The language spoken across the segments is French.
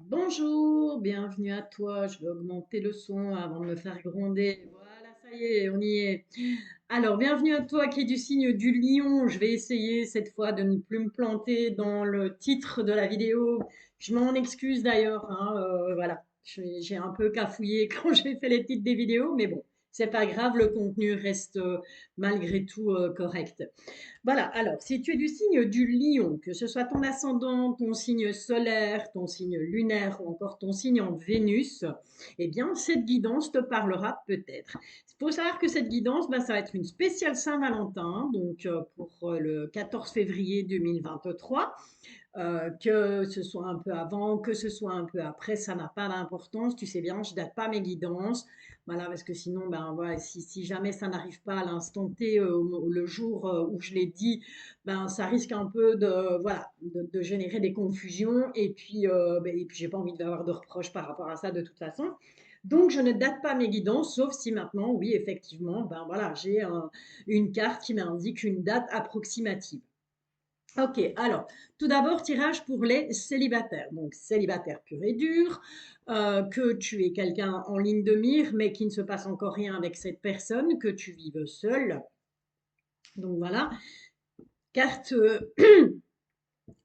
Bonjour, bienvenue à toi. Je vais augmenter le son avant de me faire gronder. Voilà, ça y est, on y est. Alors, bienvenue à toi qui est du signe du lion. Je vais essayer cette fois de ne plus me planter dans le titre de la vidéo. Je m'en excuse d'ailleurs, hein, voilà, j'ai un peu cafouillé quand j'ai fait les titres des vidéos, mais bon, c'est pas grave, le contenu reste malgré tout correct. Voilà, alors si tu es du signe du lion, que ce soit ton ascendant, ton signe solaire, ton signe lunaire ou encore ton signe en Vénus, eh bien cette guidance te parlera peut-être. Il faut savoir que cette guidance, ça va être une spéciale Saint-Valentin, donc pour le 14 février 2023. Que ce soit un peu avant, que ce soit un peu après, ça n'a pas d'importance. Tu sais bien, je ne date pas mes guidances. Voilà, parce que sinon, voilà, si jamais ça n'arrive pas à l'instant T, le jour où je l'ai dit, ça risque un peu voilà, de générer des confusions. Et puis j'ai pas envie d'avoir de reproches par rapport à ça de toute façon. Donc, je ne date pas mes guidances, sauf si maintenant, oui, effectivement, voilà, j'ai une carte qui m'indique une date approximative. Ok, alors, tout d'abord, tirage pour les célibataires. Donc, célibataire pur et dur, que tu es quelqu'un en ligne de mire, mais qui ne se passe encore rien avec cette personne, que tu vives seul. Donc, voilà. Carte,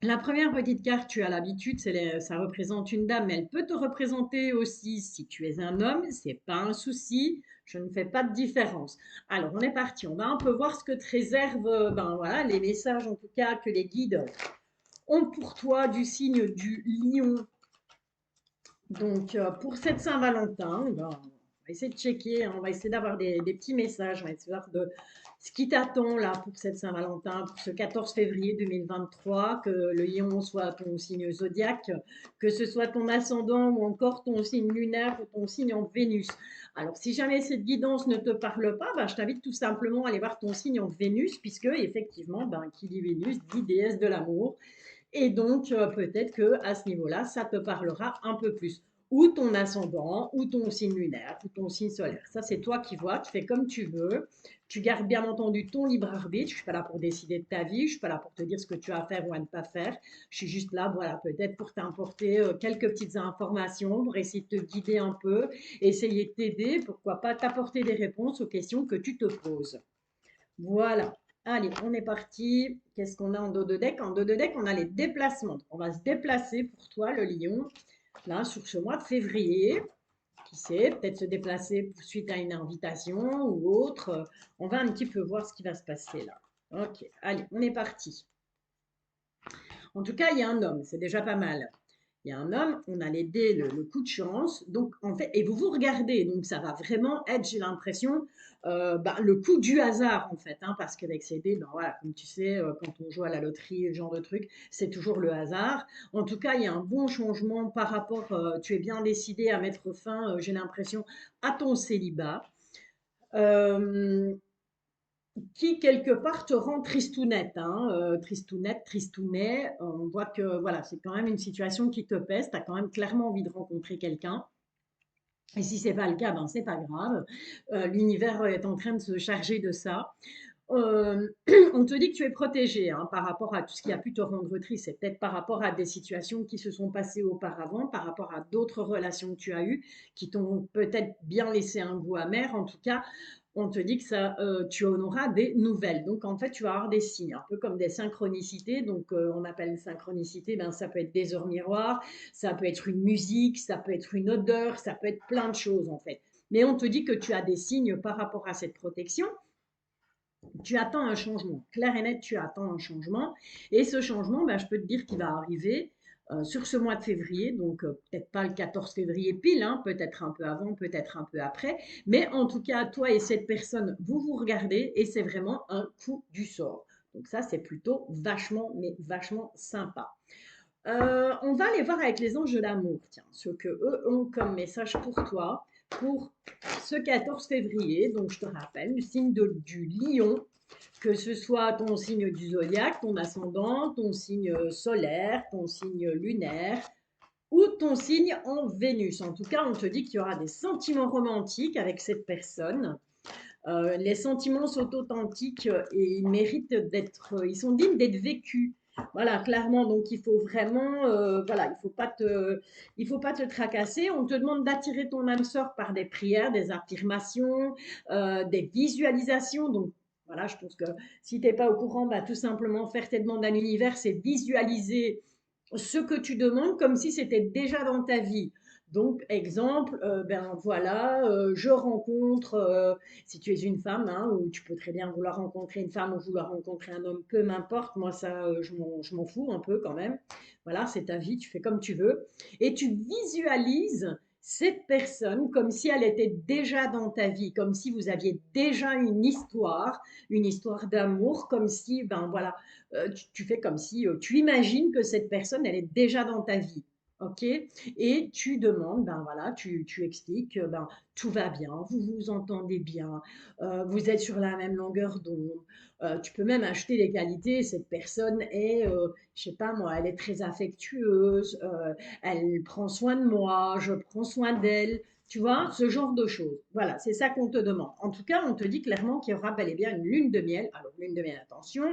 la première petite carte, tu as l'habitude, ça représente une dame, mais elle peut te représenter aussi si tu es un homme, c'est pas un souci, je ne fais pas de différence. Alors, on est parti, on va un peu voir ce que te réservent, voilà, les messages en tout cas que les guides ont pour toi du signe du lion. Donc, pour cette Saint-Valentin, on va essayer de checker, hein, on va essayer d'avoir des petits messages, on va essayer de voir de ce qui t'attend là pour cette Saint-Valentin, pour ce 14 février 2023, que le lion soit ton signe zodiaque, que ce soit ton ascendant ou encore ton signe lunaire ou ton signe en Vénus. Alors, si jamais cette guidance ne te parle pas, je t'invite tout simplement à aller voir ton signe en Vénus, puisque effectivement, qui dit Vénus dit déesse de l'amour. Et donc, peut-être que à ce niveau-là, ça te parlera un peu plus. Ou ton ascendant, ou ton signe lunaire, ou ton signe solaire. Ça, c'est toi qui vois, tu fais comme tu veux. Tu gardes bien entendu ton libre arbitre. Je ne suis pas là pour décider de ta vie, je ne suis pas là pour te dire ce que tu as à faire ou à ne pas faire. Je suis juste là, voilà, peut-être pour t'apporter quelques petites informations, pour essayer de te guider un peu, essayer de t'aider, pourquoi pas t'apporter des réponses aux questions que tu te poses. Voilà. Allez, on est parti. Qu'est-ce qu'on a en dos de deck? En dos de deck, on a les déplacements. On va se déplacer pour toi, le lion, là, sur ce mois de février. Qui sait, peut-être se déplacer suite à une invitation ou autre. On va un petit peu voir ce qui va se passer là. Ok, allez, on est parti. En tout cas, il y a un homme, c'est déjà pas mal. Il y a un homme, on a les dés, le coup de chance. Donc, en fait, et vous regardez, donc ça va vraiment être, j'ai l'impression, le coup du hasard, en fait, hein, parce qu'avec ces dés, voilà, comme tu sais, quand on joue à la loterie, ce genre de truc, c'est toujours le hasard. En tout cas, il y a un bon changement par rapport, tu es bien décidé à mettre fin, j'ai l'impression, à ton célibat. Euh, qui quelque part te rend tristounette, hein, tristounette, tristounet. On voit que voilà, c'est quand même une situation qui te pèse. Tu as quand même clairement envie de rencontrer quelqu'un. Et si c'est pas le cas, c'est pas grave. L'univers est en train de se charger de ça. Euh, on te dit que tu es protégé, hein, par rapport à tout ce qui a pu te rendre triste. C'est peut-être par rapport à des situations qui se sont passées auparavant, par rapport à d'autres relations que tu as eues, qui t'ont peut-être bien laissé un goût amer. En tout cas, on te dit que ça, tu en auras des nouvelles. Donc, en fait, tu vas avoir des signes, un peu comme des synchronicités. Donc, on appelle synchronicité, ça peut être des heures miroirs, ça peut être une musique, ça peut être une odeur, ça peut être plein de choses, en fait. Mais on te dit que tu as des signes par rapport à cette protection. Tu attends un changement. Clair et net, tu attends un changement. Et ce changement, je peux te dire qu'il va arriver sur ce mois de février. Donc, peut-être pas le 14 février pile, hein, peut-être un peu avant, peut-être un peu après. Mais en tout cas, toi et cette personne, vous vous regardez et c'est vraiment un coup du sort. Donc ça, c'est plutôt vachement, mais vachement sympa. On va aller voir avec les anges de l'amour, tiens, ce que eux ont comme message pour toi pour ce 14 février. Donc, je te rappelle, le signe du lion, que ce soit ton signe du zodiaque, ton ascendant, ton signe solaire, ton signe lunaire ou ton signe en Vénus. En tout cas, on te dit qu'il y aura des sentiments romantiques avec cette personne. Les sentiments sont authentiques et ils méritent d'être, ils sont dignes d'être vécus. Voilà, clairement, donc il faut vraiment, voilà, il faut pas te tracasser. On te demande d'attirer ton âme sœur par des prières, des affirmations, des visualisations. Donc voilà, je pense que si tu n'es pas au courant, bah, tout simplement faire tes demandes à l'univers, c'est visualiser ce que tu demandes comme si c'était déjà dans ta vie. Donc, exemple, ben voilà, je rencontre, si tu es une femme, hein, ou tu peux très bien vouloir rencontrer une femme ou vouloir rencontrer un homme, peu m'importe, moi ça, je m'en fous un peu quand même. Voilà, c'est ta vie, tu fais comme tu veux. Et tu visualises cette personne comme si elle était déjà dans ta vie, comme si vous aviez déjà une histoire d'amour, comme si, ben voilà, tu fais comme si tu imagines que cette personne, elle est déjà dans ta vie. OK? Et tu demandes, ben voilà, tu expliques que ben, tout va bien, vous vous entendez bien, vous êtes sur la même longueur d'onde. Tu peux même acheter les qualités. Cette personne est, je sais pas moi, elle est très affectueuse, elle prend soin de moi, je prends soin d'elle. Tu vois, ce genre de choses. Voilà, c'est ça qu'on te demande. En tout cas, on te dit clairement qu'il y aura bel et bien une lune de miel. Alors, lune de miel, attention,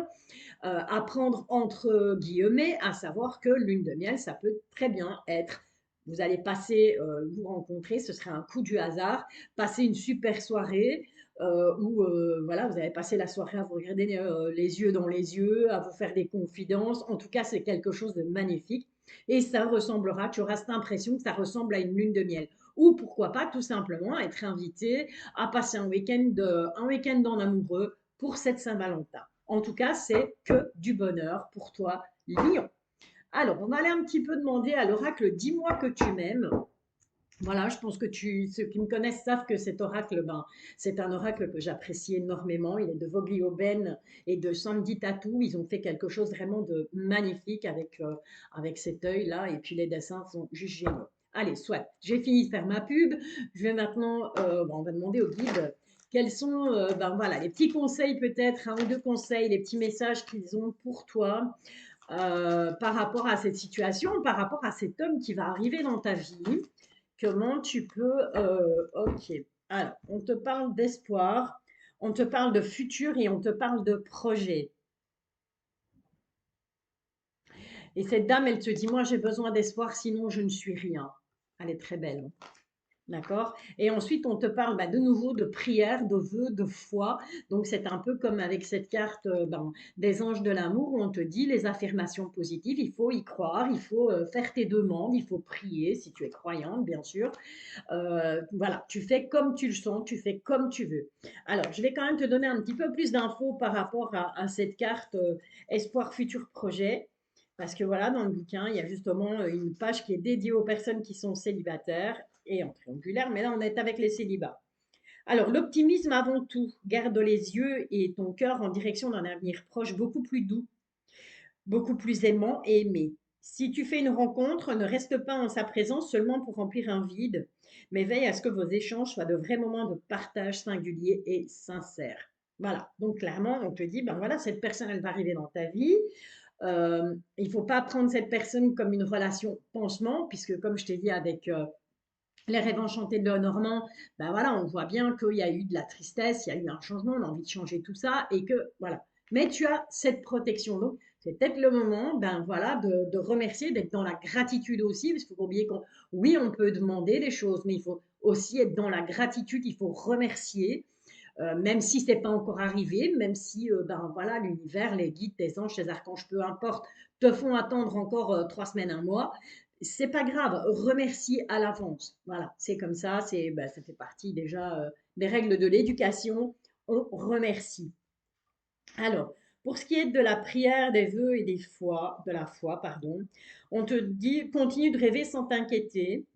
à prendre entre guillemets, à savoir que lune de miel, ça peut très bien être, vous allez passer, vous rencontrer, ce serait un coup du hasard, passer une super soirée où voilà, vous allez passer la soirée à vous regarder les yeux dans les yeux, à vous faire des confidences. En tout cas, c'est quelque chose de magnifique. Et ça ressemblera, tu auras cette impression que ça ressemble à une lune de miel. Ou pourquoi pas tout simplement être invité à passer un week-end en amoureux pour cette Saint-Valentin. En tout cas, c'est que du bonheur pour toi, Lion. Alors, on va aller un petit peu demander à l'oracle, dis-moi que tu m'aimes. Voilà, je pense que ceux qui me connaissent savent que cet oracle, ben, c'est un oracle que j'apprécie énormément. Il est de Vogli Oben et de Sandy Tattoo. Ils ont fait quelque chose vraiment de magnifique avec cet œil-là. Et puis les dessins sont juste géniaux. Allez, soit, j'ai fini de faire ma pub. Je vais maintenant, ben, on va demander au guide quels sont ben, voilà, les petits conseils peut-être, un ou deux conseils, les petits messages qu'ils ont pour toi par rapport à cette situation, par rapport à cet homme qui va arriver dans ta vie. Comment tu peux... ok. Alors, on te parle d'espoir, on te parle de futur et on te parle de projet. Et cette dame, elle te dit, moi j'ai besoin d'espoir, sinon je ne suis rien. Elle est très belle, hein. D'accord? Et ensuite, on te parle bah, de nouveau de prière, de vœux, de foi. Donc, c'est un peu comme avec cette carte ben, des anges de l'amour où on te dit les affirmations positives. Il faut y croire, il faut faire tes demandes, il faut prier si tu es croyante, bien sûr. Voilà, tu fais comme tu le sens, tu fais comme tu veux. Alors, je vais quand même te donner un petit peu plus d'infos par rapport à cette carte Espoir Futur Projet. Parce que voilà, dans le bouquin, il y a justement une page qui est dédiée aux personnes qui sont célibataires et en triangulaire, mais là, on est avec les célibats. Alors, l'optimisme avant tout, garde les yeux et ton cœur en direction d'un avenir proche beaucoup plus doux, beaucoup plus aimant et aimé. Si tu fais une rencontre, ne reste pas en sa présence seulement pour remplir un vide, mais veille à ce que vos échanges soient de vrais moments de partage singuliers et sincères. Voilà, donc clairement, on te dit, ben voilà, cette personne, elle va arriver dans ta vie. Il ne faut pas prendre cette personne comme une relation pansement, puisque comme je t'ai dit avec les rêves enchantés de Lenormand, ben voilà, on voit bien qu'il y a eu de la tristesse, il y a eu un changement, on a envie de changer tout ça, et que voilà. Mais tu as cette protection. Donc, c'est peut-être le moment, ben voilà, de remercier, d'être dans la gratitude aussi, parce qu'il faut pas oublier qu'on, oui, on peut demander des choses, mais il faut aussi être dans la gratitude, il faut remercier, même si c'est pas encore arrivé, même si, ben voilà, l'univers, les guides, tes anges, tes archanges, peu importe, te font attendre encore 3 semaines, un mois, c'est pas grave, remercie à l'avance. Voilà, c'est comme ça, ben, ça fait partie déjà des règles de l'éducation. On remercie. Alors, pour ce qui est de la prière, des vœux et de la foi, pardon, on te dit continue de rêver sans t'inquiéter.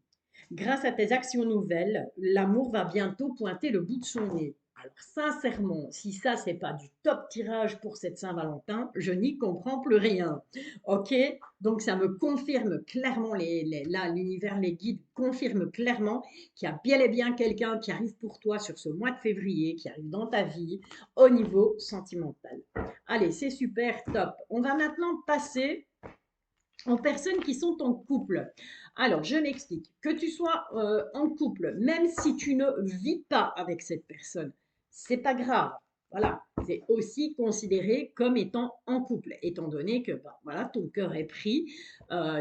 Grâce à tes actions nouvelles, l'amour va bientôt pointer le bout de son nez. Alors sincèrement, si ça c'est pas du top tirage pour cette Saint-Valentin, je n'y comprends plus rien. Ok, donc ça me confirme clairement là l'univers, les guides confirment clairement qu'il y a bien et bien quelqu'un qui arrive pour toi sur ce mois de février, qui arrive dans ta vie au niveau sentimental. Allez, c'est super top. On va maintenant passer aux personnes qui sont en couple. Alors, je m'explique. Que tu sois en couple, même si tu ne vis pas avec cette personne, c'est pas grave. voilà, c'est aussi considéré comme étant en couple, étant donné que ben, voilà, ton cœur est pris,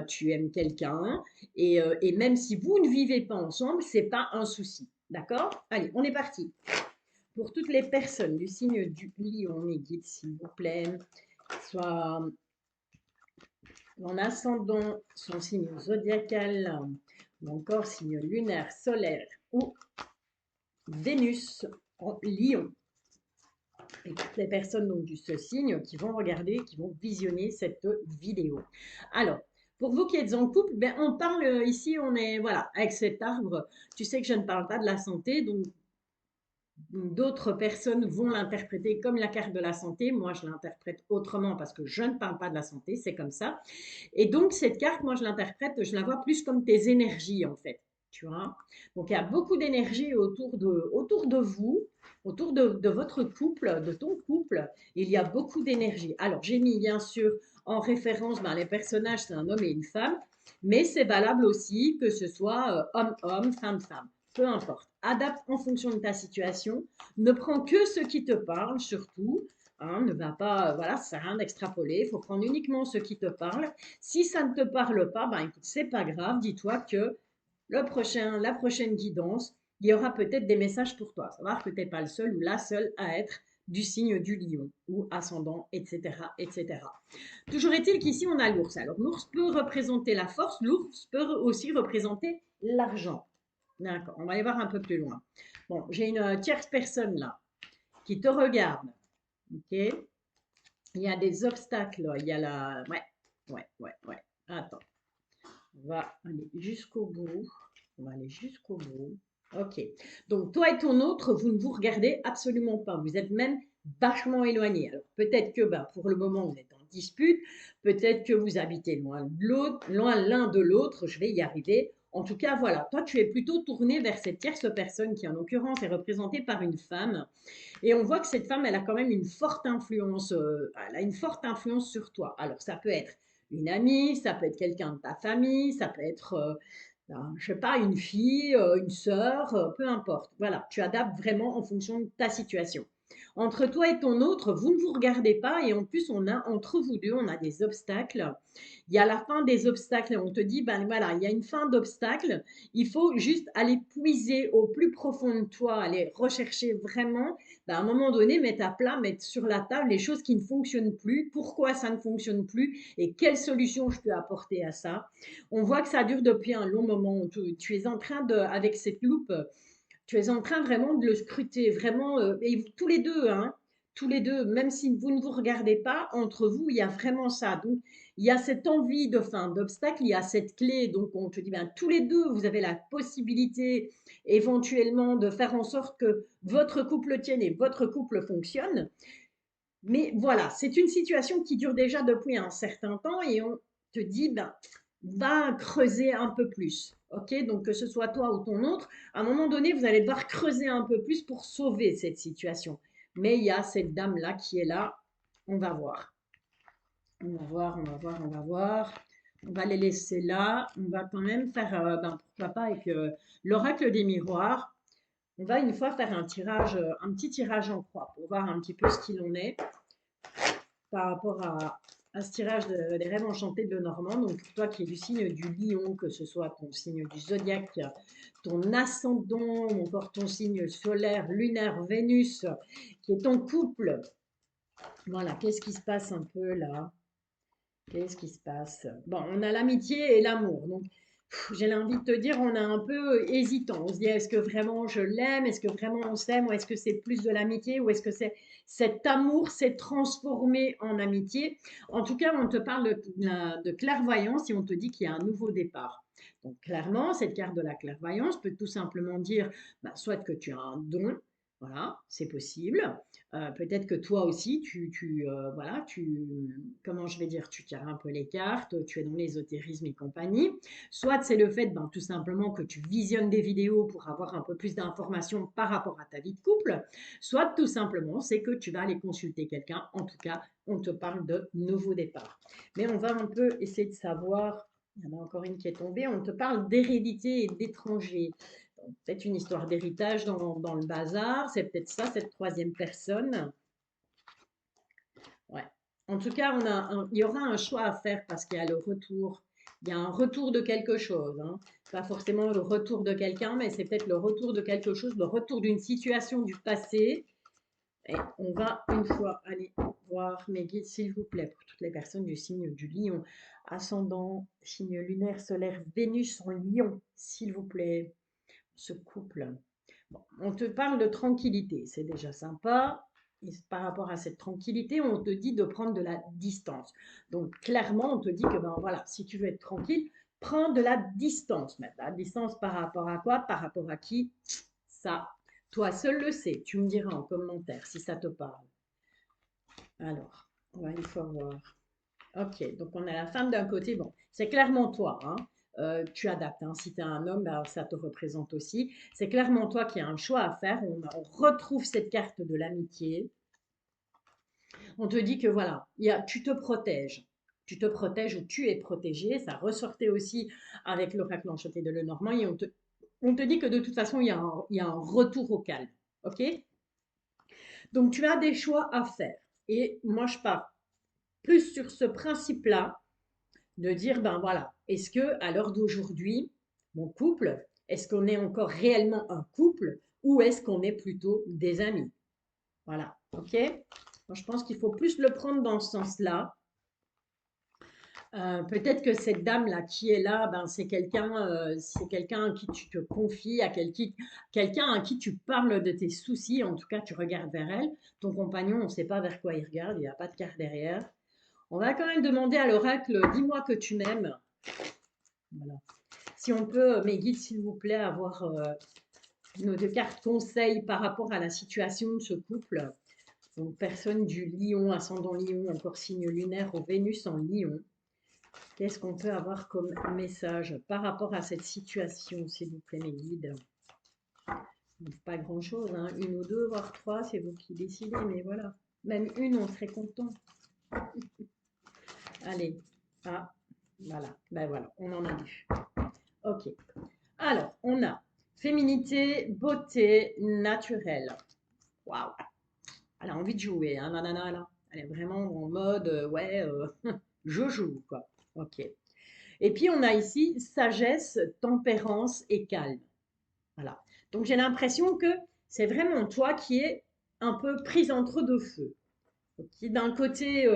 tu aimes quelqu'un, et même si vous ne vivez pas ensemble, c'est pas un souci. D'accord? Allez, on est parti. Pour toutes les personnes du signe du lion, mes guides, s'il vous plaît, soit en ascendant, son signe zodiacal, ou encore signe lunaire, solaire ou Vénus en lion. Et toutes les personnes donc, du ce signe qui vont regarder, qui vont visionner cette vidéo. Alors, pour vous qui êtes en couple, ben, on parle ici, on est, voilà, avec cet arbre, tu sais que je ne parle pas de la santé, donc d'autres personnes vont l'interpréter comme la carte de la santé. Moi, je l'interprète autrement parce que je ne parle pas de la santé, c'est comme ça. Et donc, cette carte, moi, je l'interprète, je la vois plus comme tes énergies, en fait. Tu vois? Donc, il y a beaucoup d'énergie autour de vous, autour de votre couple, de ton couple. Il y a beaucoup d'énergie. Alors, j'ai mis, bien sûr, en référence, ben, les personnages, c'est un homme et une femme, mais c'est valable aussi que ce soit homme-homme, femme-femme. Peu importe. Adapte en fonction de ta situation. Ne prends que ce qui te parle, surtout. Hein, ne va pas, voilà, ça sert à rien d'extrapoler. Il faut prendre uniquement ce qui te parle. Si ça ne te parle pas, ben écoute, c'est pas grave. Dis-toi que la prochaine guidance, il y aura peut-être des messages pour toi. Savoir que tu n'es pas le seul ou la seule à être du signe du lion ou ascendant, etc., etc. Toujours est-il qu'ici, on a l'ours. Alors, l'ours peut représenter la force, l'ours peut aussi représenter l'argent. D'accord, on va aller voir un peu plus loin. Bon, j'ai une tierce personne là qui te regarde. Ok, il y a des obstacles. Il y a la. Ouais, ouais, ouais, ouais. Attends, on va aller jusqu'au bout. On va aller jusqu'au bout. Ok. Donc, toi et ton autre, vous ne vous regardez absolument pas. Vous êtes même vachement éloignés. Alors, peut-être que bah, pour le moment, vous êtes en dispute. Peut-être que vous habitez loin de l'autre, loin l'un de l'autre. Je vais y arriver. En tout cas, voilà. Toi, tu es plutôt tourné vers cette tierce personne qui, en l'occurrence, est représentée par une femme. Et on voit que cette femme, elle a quand même une forte influence, elle a une forte influence sur toi. Alors, ça peut être une amie, ça peut être quelqu'un de ta famille, ça peut être, ben, je sais pas, une fille, une sœur, peu importe. Voilà, tu adaptes vraiment en fonction de ta situation. Entre toi et ton autre, vous ne vous regardez pas et en plus, on a entre vous deux, on a des obstacles. Il y a la fin des obstacles et on te dit, ben voilà, il y a une fin d'obstacles. Il faut juste aller puiser au plus profond de toi, aller rechercher vraiment ben, à un moment donné, mettre à plat, mettre sur la table les choses qui ne fonctionnent plus, pourquoi ça ne fonctionne plus et quelle solution je peux apporter à ça. On voit que ça dure depuis un long moment. Tu es en train de, avec cette loupe, tu es en train vraiment de le scruter, vraiment, et tous les deux, hein, tous les deux, même si vous ne vous regardez pas, entre vous, il y a vraiment ça. Donc, il y a cette envie de fin d'obstacle, il y a cette clé. Donc, on te dit, ben, tous les deux, vous avez la possibilité éventuellement de faire en sorte que votre couple tienne et votre couple fonctionne. Mais voilà, c'est une situation qui dure déjà depuis un certain temps et on te dit, ben, va creuser un peu plus. Ok, donc que ce soit toi ou ton autre, à un moment donné, vous allez devoir creuser un peu plus pour sauver cette situation. Mais il y a cette dame-là qui est là. On va voir. On va voir, on va voir, on va voir. On va les laisser là. On va quand même faire, ben, pourquoi pas, avec l'oracle des miroirs. On va une fois faire un tirage, un petit tirage en croix pour voir un petit peu ce qu'il en est par rapport à ce tirage des rêves enchantés de Normand. Donc, toi qui es du signe du lion, que ce soit ton signe du zodiaque, ton ascendant, ou encore ton signe solaire, lunaire, Vénus, qui est ton couple. Voilà, qu'est-ce qui se passe un peu là? Qu'est-ce qui se passe? Bon, on a l'amitié et l'amour. Donc, j'ai envie de te dire, on est un peu hésitant. On se dit, est-ce que vraiment je l'aime? Est-ce que vraiment on s'aime? Ou est-ce que c'est plus de l'amitié? Ou est-ce que c'est cet amour s'est transformé en amitié? En tout cas, on te parle de clairvoyance et on te dit qu'il y a un nouveau départ. Donc, clairement, cette carte de la clairvoyance peut tout simplement dire, bah, soit que tu as un don, voilà, c'est possible. Peut-être que toi aussi, voilà, comment je vais dire, tu tires un peu les cartes, tu es dans l'ésotérisme et compagnie. Soit c'est le fait, ben, tout simplement, que tu visionnes des vidéos pour avoir un peu plus d'informations par rapport à ta vie de couple. Soit tout simplement, c'est que tu vas aller consulter quelqu'un. En tout cas, on te parle de nouveau départ. Mais on va un peu essayer de savoir. Il y en a encore une qui est tombée. On te parle d'hérédité et d'étranger. Peut-être une histoire d'héritage dans le bazar, c'est peut-être ça, cette troisième personne. En tout cas, il y aura un choix à faire parce qu'il y a le retour. Il y a un retour de quelque chose, hein. Pas forcément le retour de quelqu'un, mais c'est peut-être le retour de quelque chose, le retour d'une situation du passé. Et on va une fois aller voir mes guides, s'il vous plaît, pour toutes les personnes du signe du lion. Ascendant, signe lunaire, solaire, Vénus en lion, s'il vous plaît. Ce couple. Bon, on te parle de tranquillité, c'est déjà sympa. Et par rapport à cette tranquillité, on te dit de prendre de la distance. Donc clairement, on te dit que ben voilà, si tu veux être tranquille, prends de la distance. Mais la distance par rapport à quoi? Par rapport à qui? Ça, toi seul le sais. Tu me diras en commentaire si ça te parle. Alors, on va une fois voir. Ok, donc on a la femme d'un côté. Bon, c'est clairement toi, hein. Tu adaptes, hein. Si tu es un homme, ben, ça te représente aussi. C'est clairement toi qui as un choix à faire. On retrouve cette carte de l'amitié. On te dit que voilà, tu te protèges. Tu te protèges ou tu es protégé. Ça ressortait aussi avec l'oracle enchanté de Lenormand. Et on te dit que de toute façon, il y a un retour au calme. Ok? Donc tu as des choix à faire. Et moi, je pars plus sur ce principe-là de dire, ben voilà, est-ce que à l'heure d'aujourd'hui, mon couple, est-ce qu'on est encore réellement un couple ou est-ce qu'on est plutôt des amis? Voilà, ok? Moi, je pense qu'il faut plus le prendre dans ce sens-là. Peut-être que cette dame-là qui est là, ben, c'est quelqu'un à qui tu te confies, quelqu'un à qui tu parles de tes soucis. En tout cas, tu regardes vers elle. Ton compagnon, on ne sait pas vers quoi il regarde, il n'y a pas de carte derrière. On va quand même demander à l'oracle, dis-moi que tu m'aimes. Voilà. Si on peut, mes guides, s'il vous plaît, avoir nos deux cartes conseils par rapport à la situation de ce couple. Donc, personne du lion, ascendant lion, encore signe lunaire au Vénus en lion. Qu'est-ce qu'on peut avoir comme message par rapport à cette situation, s'il vous plaît, mes guides? Pas grand-chose, hein. Une ou deux, voire trois, c'est vous qui décidez, mais voilà. Même une, on serait content. Allez, ah, voilà, ben voilà, on en a vu. Ok. Alors, on a féminité, beauté, naturelle. Waouh! Elle a envie de jouer, hein, nanana, là. Elle est vraiment en mode, ouais, je joue, quoi. Ok. Et puis, on a ici sagesse, tempérance et calme. Voilà. Donc, j'ai l'impression que c'est vraiment toi qui es un peu prise entre deux feux. Qui, d'un côté,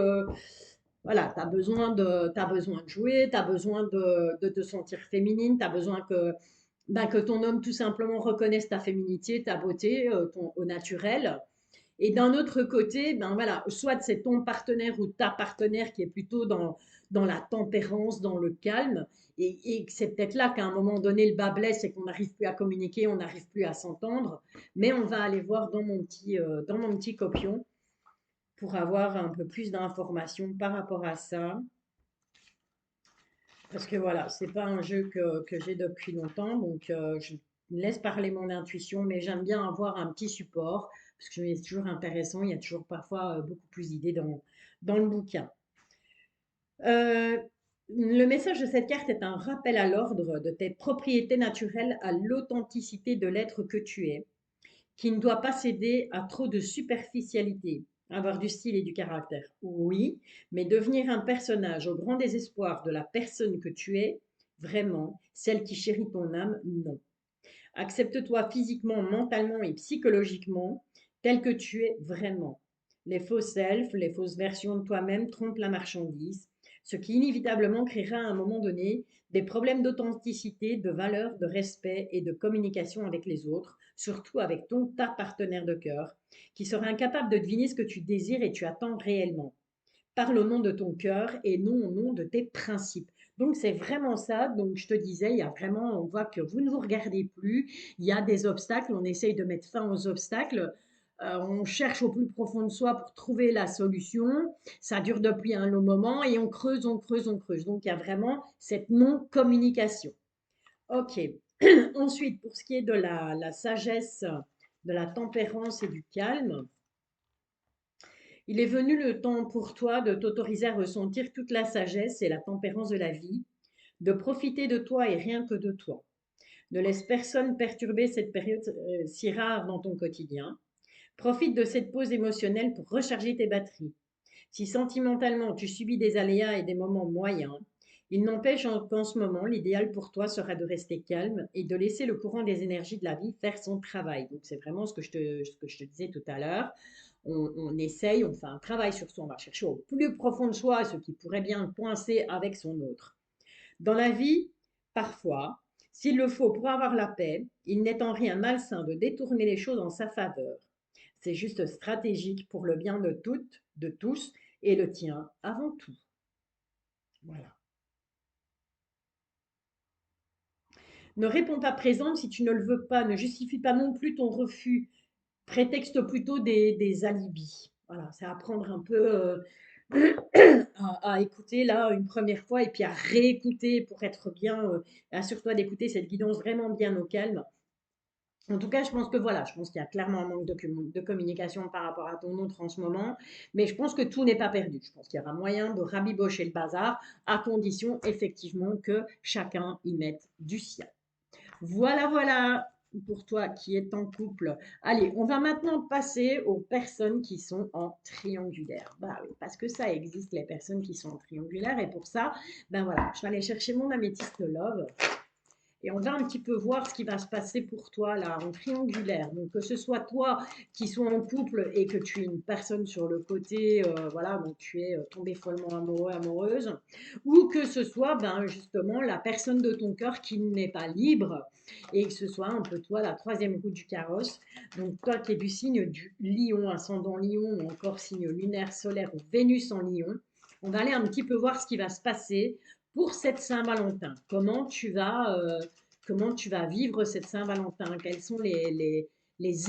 voilà, t'as besoin de jouer, tu as besoin de te sentir féminine, tu as besoin que ton homme tout simplement reconnaisse ta féminité, ta beauté, au naturel. Et d'un autre côté, ben voilà, soit c'est ton partenaire ou ta partenaire qui est plutôt dans la tempérance, dans le calme, et c'est peut-être là qu'à un moment donné, le bas blesse et qu'on n'arrive plus à communiquer, on n'arrive plus à s'entendre. Mais on va aller voir dans mon petit copion pour avoir un peu plus d'informations par rapport à ça. Parce que voilà, c'est pas un jeu que j'ai depuis longtemps, donc je laisse parler mon intuition, mais j'aime bien avoir un petit support, parce que c'est toujours intéressant, il y a toujours parfois beaucoup plus d'idées dans le bouquin. Euh, le message de cette carte est un rappel à l'ordre de tes propriétés naturelles, à l'authenticité de l'être que tu es, qui ne doit pas céder à trop de superficialité. Avoir du style et du caractère, oui, mais devenir un personnage au grand désespoir de la personne que tu es, vraiment, celle qui chérit ton âme, non. Accepte-toi physiquement, mentalement et psychologiquement tel que tu es vraiment. Les faux selfs, les fausses versions de toi-même trompent la marchandise, ce qui inévitablement créera à un moment donné des problèmes d'authenticité, de valeur, de respect et de communication avec les autres, surtout avec ta partenaire de cœur, qui sera incapable de deviner ce que tu désires et tu attends réellement. Parle au nom de ton cœur et non au nom de tes principes. Donc c'est vraiment ça. Donc je te disais, il y a vraiment, on voit que vous ne vous regardez plus. Il y a des obstacles. On essaye de mettre fin aux obstacles. On cherche au plus profond de soi pour trouver la solution. Ça dure depuis un long moment et on creuse, on creuse, on creuse. Donc il y a vraiment cette non-communication. Ok. Ensuite, pour ce qui est de la sagesse, de la tempérance et du calme, il est venu le temps pour toi de t'autoriser à ressentir toute la sagesse et la tempérance de la vie, de profiter de toi et rien que de toi. Ne laisse personne perturber cette période si rare dans ton quotidien. Profite de cette pause émotionnelle pour recharger tes batteries. Si sentimentalement tu subis des aléas et des moments moyens, il n'empêche qu'en ce moment, l'idéal pour toi serait de rester calme et de laisser le courant des énergies de la vie faire son travail. Donc, c'est vraiment ce que je te disais tout à l'heure. On essaye, on fait un travail sur soi, on va chercher au plus profond de soi ce qui pourrait bien coincer avec son autre. Dans la vie, parfois, s'il le faut pour avoir la paix, il n'est en rien malsain de détourner les choses en sa faveur. C'est juste stratégique pour le bien de toutes, de tous, et le tien avant tout. Voilà. Ne réponds pas présente si tu ne le veux pas. Ne justifie pas non plus ton refus. Prétexte plutôt des alibis. Voilà, c'est apprendre un peu à écouter là une première fois et puis à réécouter pour être bien. Assure-toi d'écouter cette guidance vraiment bien au calme. En tout cas, je pense que voilà, je pense qu'il y a clairement un manque de communication par rapport à ton autre en ce moment, mais je pense que tout n'est pas perdu. Je pense qu'il y aura moyen de rabibocher le bazar à condition effectivement que chacun y mette du sien. Voilà, voilà pour toi qui es en couple. Allez, on va maintenant passer aux personnes qui sont en triangulaire. Bah oui, parce que ça existe, les personnes qui sont en triangulaire. Et pour ça, ben voilà, je vais aller chercher mon améthyste love. Et on va un petit peu voir ce qui va se passer pour toi là en triangulaire. Donc que ce soit toi qui sois en couple et que tu es une personne sur le côté, voilà, donc tu es tombé follement amoureux, amoureuse, ou que ce soit ben, justement la personne de ton cœur qui n'est pas libre et que ce soit un peu toi la troisième roue du carrosse. Donc toi qui es du signe du lion, ascendant lion ou encore signe lunaire, solaire ou Vénus en lion, on va aller un petit peu voir ce qui va se passer pour cette Saint-Valentin. Comment tu vas vivre cette Saint-Valentin? Quels sont les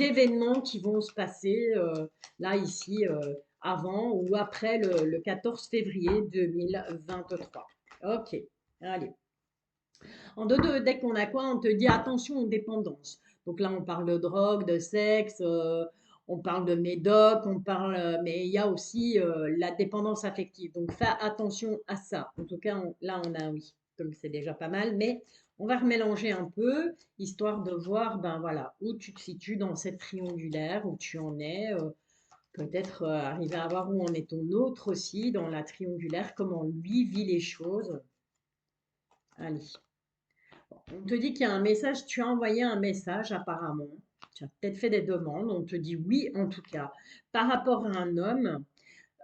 événements qui vont se passer là, ici, avant ou après le 14 février 2023? Ok, allez. En deux, dès qu'on a quoi, on te dit attention aux dépendances. Donc là, on parle de drogue, de sexe, on parle de médoc, on parle, mais il y a aussi la dépendance affective. Donc fais attention à ça. En tout cas, là, on a un oui. Donc c'est déjà pas mal, mais on va remélanger un peu, histoire de voir, ben voilà, où tu te situes dans cette triangulaire, où tu en es. Peut-être arriver à voir où en est ton autre aussi dans la triangulaire, comment lui vit les choses. Allez. On te dit qu'il y a un message, tu as envoyé un message apparemment, tu as peut-être fait des demandes, on te dit oui en tout cas. Par rapport à un homme,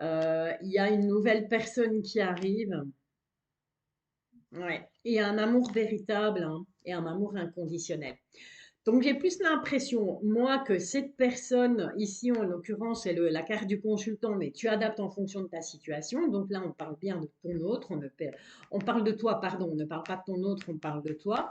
il y a une nouvelle personne qui arrive, ouais, et un amour véritable hein, et un amour inconditionnel. Donc j'ai plus l'impression, moi, que cette personne, ici en l'occurrence, c'est la carte du consultant, mais tu adaptes en fonction de ta situation. Donc là, on parle bien de ton autre, on parle de toi, pardon, on ne parle pas de ton autre, on parle de toi.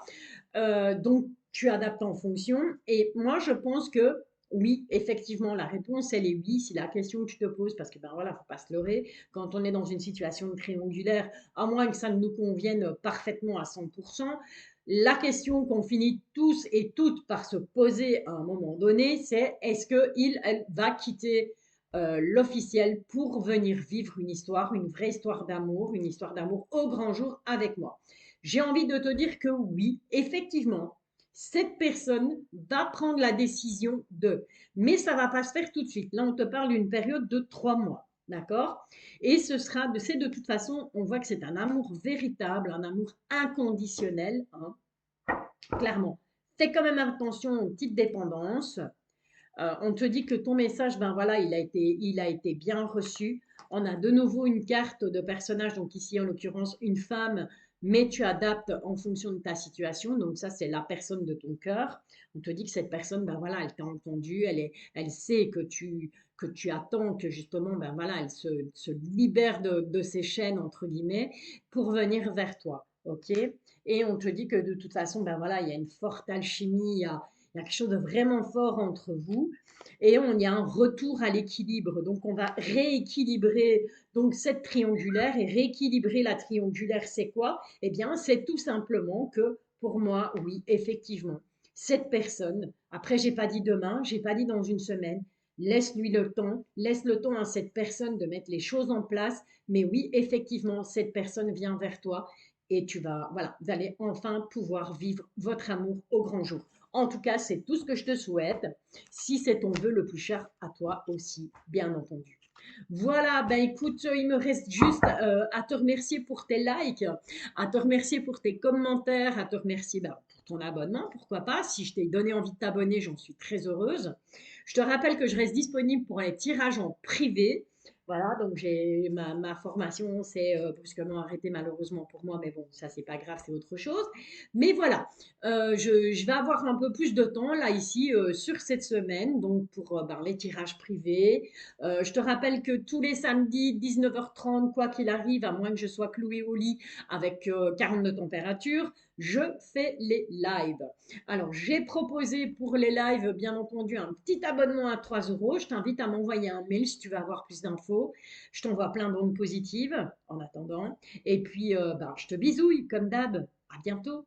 Donc, tu adaptes en fonction. Et moi, je pense que oui, effectivement, la réponse, elle est oui. Si la question que tu te poses, parce que ben voilà, faut pas se leurrer, quand on est dans une situation de triangulaire, à moins que ça ne nous convienne parfaitement à 100%, la question qu'on finit tous et toutes par se poser à un moment donné, c'est est-ce qu'il, elle va quitter l'officiel pour venir vivre une histoire, une vraie histoire d'amour, une histoire d'amour au grand jour avec moi. J'ai envie de te dire que oui, effectivement, cette personne va prendre la décision de, mais ça va pas se faire tout de suite. Là, on te parle d'une période de 3 mois, d'accord? Et c'est de toute façon, on voit que c'est un amour véritable, un amour inconditionnel, hein, clairement. Fais quand même attention aux petites dépendances. On te dit que ton message, ben voilà, il a été bien reçu. On a de nouveau une carte de personnage, donc ici en l'occurrence une femme, mais tu adaptes en fonction de ta situation. Donc ça, c'est la personne de ton cœur. On te dit que cette personne, ben voilà, elle t'a entendu, elle sait que tu attends que justement, ben voilà, elle se libère de ses chaînes entre guillemets pour venir vers toi. Ok. Et on te dit que de toute façon, ben voilà, il y a une forte alchimie, il y a quelque chose de vraiment fort entre vous et on y a un retour à l'équilibre. Donc, on va rééquilibrer donc cette triangulaire et rééquilibrer la triangulaire, c'est quoi? Eh bien, c'est tout simplement que pour moi, oui, effectivement, cette personne, après, j'ai pas dit demain, j'ai pas dit dans une semaine, laisse-lui le temps, laisse le temps à cette personne de mettre les choses en place. Mais oui, effectivement, cette personne vient vers toi et tu vas, voilà, vous allez enfin pouvoir vivre votre amour au grand jour. En tout cas, c'est tout ce que je te souhaite, si c'est ton vœu le plus cher à toi aussi, bien entendu. Voilà, ben écoute, il me reste juste à te remercier pour tes likes, à te remercier pour tes commentaires, à te remercier ben, pour ton abonnement, pourquoi pas. Si je t'ai donné envie de t'abonner, j'en suis très heureuse. Je te rappelle que je reste disponible pour les tirages en privé. Voilà, donc j'ai ma formation, c'est brusquement arrêtée malheureusement pour moi, mais bon, ça c'est pas grave, c'est autre chose. Mais voilà, je vais avoir un peu plus de temps là ici sur cette semaine, donc pour ben, les tirages privés. Je te rappelle que tous les samedis, 19h30, quoi qu'il arrive, à moins que je sois clouée au lit avec 40 de température, je fais les lives. Alors, j'ai proposé pour les lives, bien entendu, un petit abonnement à 3 euros. Je t'invite à m'envoyer un mail si tu veux avoir plus d'infos. Je t'envoie plein d'ondes positives en attendant. Et puis, ben, je te bisouille comme d'hab. À bientôt.